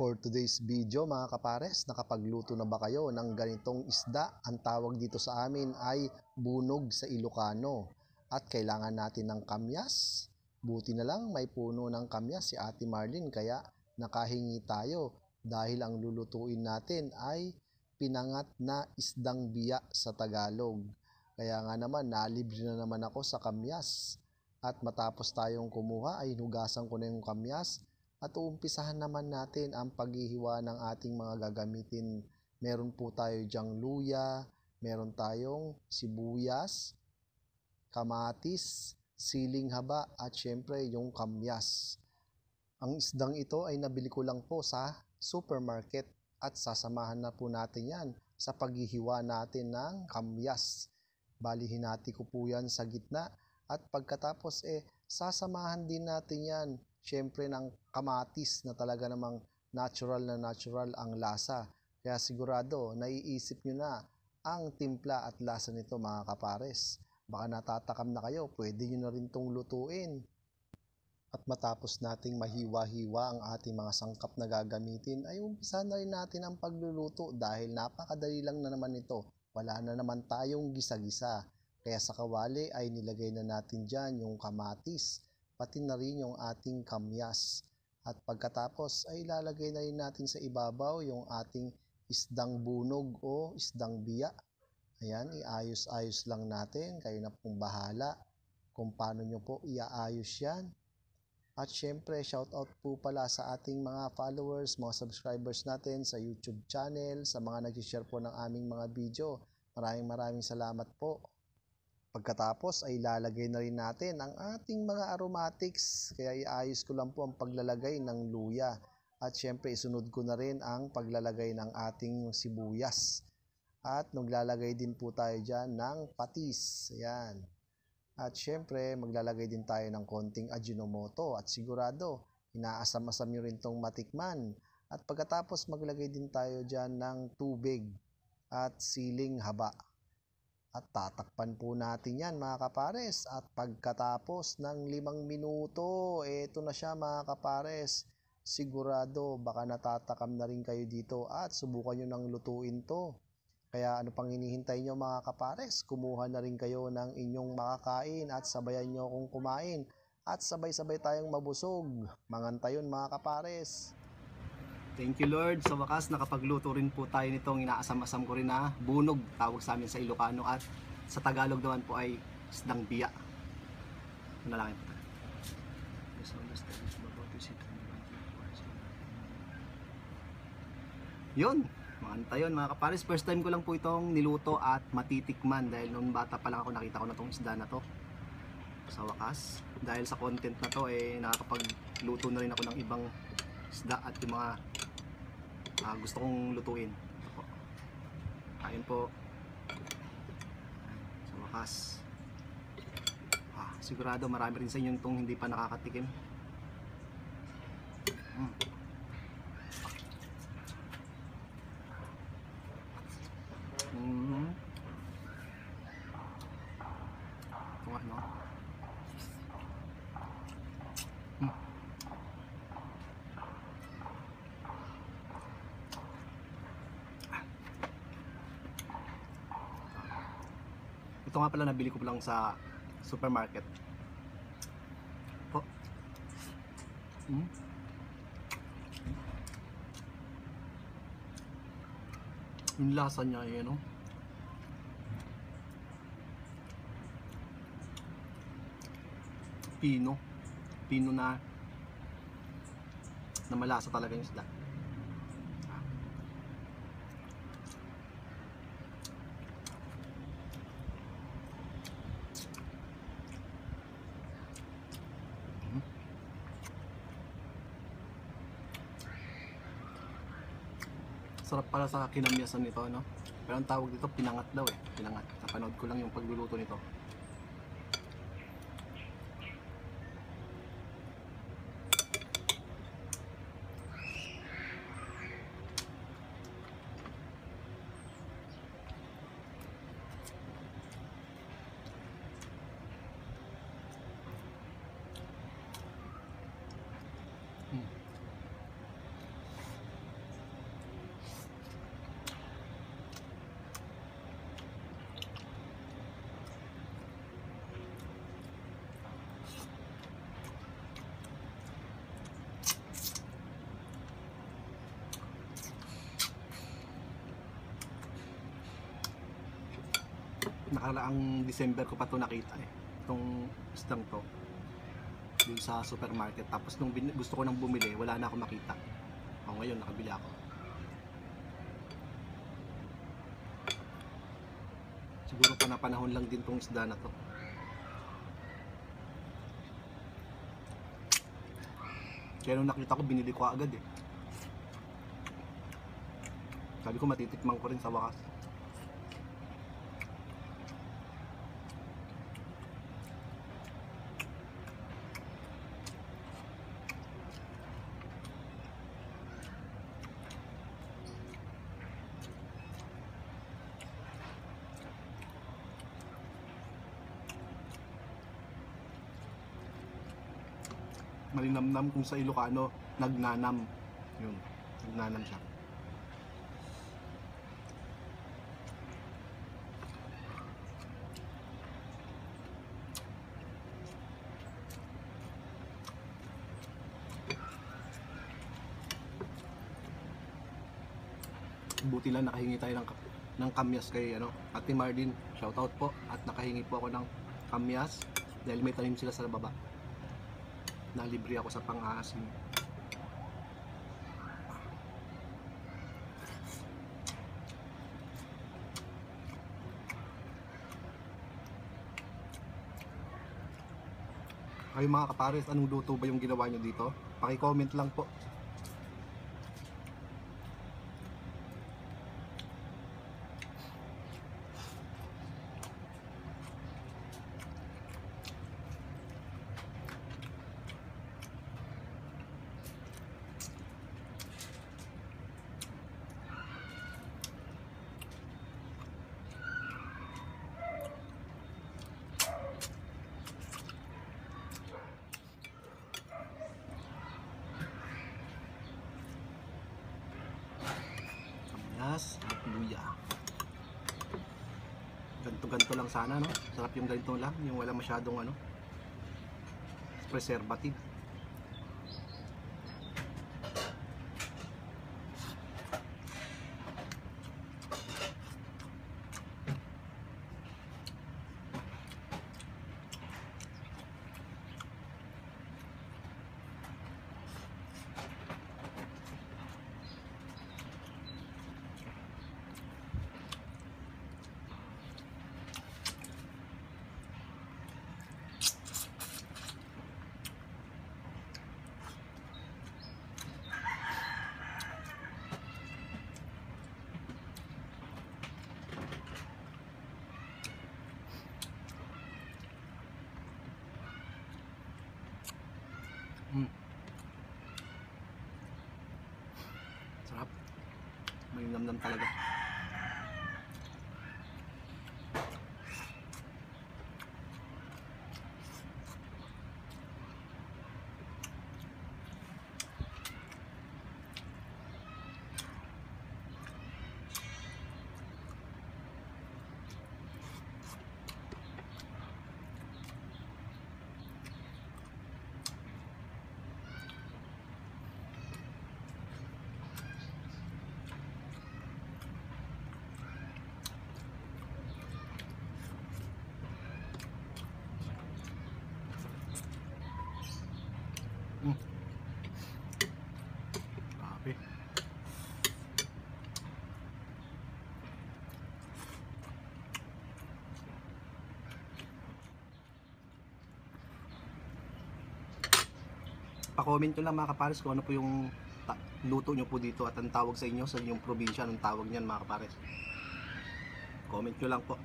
For today's video mga kapares, nakapagluto na ba kayo ng ganitong isda? Ang tawag dito sa amin ay bunog sa Ilocano. At kailangan natin ng kamyas. Buti na lang may puno ng kamyas si Ate Marlene kaya nakahingi tayo dahil ang lulutuin natin ay pinangat na isdang biya sa Tagalog. Kaya nga naman nalibre na naman ako sa kamyas. At matapos tayong kumuha ay hinugasan ko na yung kamyas. At uumpisahan naman natin ang paghihiwa ng ating mga gagamitin. Meron po tayo diyang luya, meron tayong sibuyas, kamatis, siling haba at syempre yung kamyas. Ang isdang ito ay nabili ko lang po sa supermarket at sasamahan na po natin yan sa paghihiwa natin ng kamyas. Bali hinati ko po yan sa gitna at pagkatapos sasamahan din natin yan syempre ng kamatis na talaga namang natural ang lasa. Kaya sigurado naiisip nyo na ang timpla at lasa nito mga kapares. Baka natatakam na kayo, pwede nyo na rin itong lutuin. At matapos nating mahiwa-hiwa ang ating mga sangkap na gagamitin ay umpisa na rin natin ang pagluluto dahil napakadali lang na naman ito. Wala na naman tayong gisa-gisa. Kaya sa kawali ay nilagay na natin dyan yung kamatis, pati na rin yung ating kamyas. At pagkatapos ay ilalagay na rin natin sa ibabaw yung ating isdang bunog o isdang biya. Ayan, iayos-ayos lang natin. Kayo na pong bahala kung paano nyo po iaayos yan. At syempre, shoutout po pala sa ating mga followers, mga subscribers natin sa YouTube channel, sa mga nag-share po ng aming mga video. Maraming salamat po. Pagkatapos ay ilalagay na rin natin ang ating mga aromatics. Kaya iayos ko lang po ang paglalagay ng luya. At syempre isunod ko na rin ang paglalagay ng ating sibuyas. At maglalagay din po tayo dyan ng patis. Ayan. At syempre maglalagay din tayo ng konting Ajinomoto. At sigurado inaasam-asam nyo rin tong matikman. At pagkatapos maglagay din tayo dyan ng tubig at siling haba. At tatakpan po natin yan mga kapares. At pagkatapos ng 5 minuto, eto na siya mga kapares. Sigurado baka natatakam na rin kayo dito at subukan nyo nang lutuin to. Kaya ano pang hinihintay nyo mga kapares? Kumuha na rin kayo ng inyong makakain at sabayan nyo akong kumain. At sabay-sabay tayong mabusog. Mangantayon mga kapares. Thank you Lord, sa wakas nakapagluto rin po tayo nitong inaasam-asam ko rin na bunog, tawag sa amin sa Ilocano, at sa Tagalog naman po ay isdang biya. Manalangin po tayo. Yun, maantayon mga kapares, first time ko lang po itong niluto at matitikman dahil noong bata pa lang ako nakita ko na itong isda na to. Sa wakas, dahil sa content na to nakakapagluto na rin ako ng ibang isda at yung mga gusto kong lutuin. Ito po. Ayun po. Sa wakas. Sigurado marami rin sa inyo itong hindi pa nakakatikim. Ito nga no. Ito nga pala nabili ko lang sa supermarket. Po. Yung lasa niya no? Pino na malasa talaga yung isda. Sarap pala sa kinamyasan nito, no? Pero ang tawag dito, pinangat daw pinangat. Napanood ko lang yung pagluluto nito. Nakaraang December ko pa to nakita eh. Itong isdang to. Dun sa supermarket. Tapos nung gusto ko nang bumili, wala na ako makita. O ngayon, nakabili ako. Siguro panahon lang din tong isda na to. Kaya nung nakita ko, binili ko agad eh. Sabi ko matitikman ko rin sa wakas. Malinamnam kung sa Ilocano, nagnanam. Yun, nagnanam siya. Buti lang nakahingi tayo ng kamyas kay Ate Mardin. Shoutout po. At nakahingi po ako ng kamyas dahil may tanim sila sa baba. Nalibre ako sa pang-aasim. Kayo mga kapares, anong luto ba yung ginawa nyo dito? Paki-comment lang po. At luya. Ganto-ganto lang sana, no? Sarap yung ganito lang, yung wala masyadong preservative. Sarap. May namnam talaga. Grabe. Pa-comment nyo lang mga kapares kung ano po yung luto nyo po dito at ang tawag sa inyo sa inyong probinsya, anong tawag niyan mga kapares. Comment nyo lang po.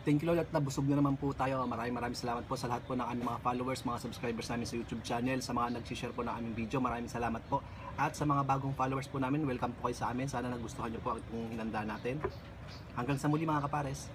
Thank you Lord at nabusog na naman po tayo. Maraming salamat po sa lahat po ng aming mga followers, mga subscribers namin sa YouTube channel, sa mga nag-share po ng aming video. Maraming salamat po. At sa mga bagong followers po namin, welcome po kayo sa amin. Sana nagustuhan nyo po itong hinanda natin. Hanggang sa muli mga kapares.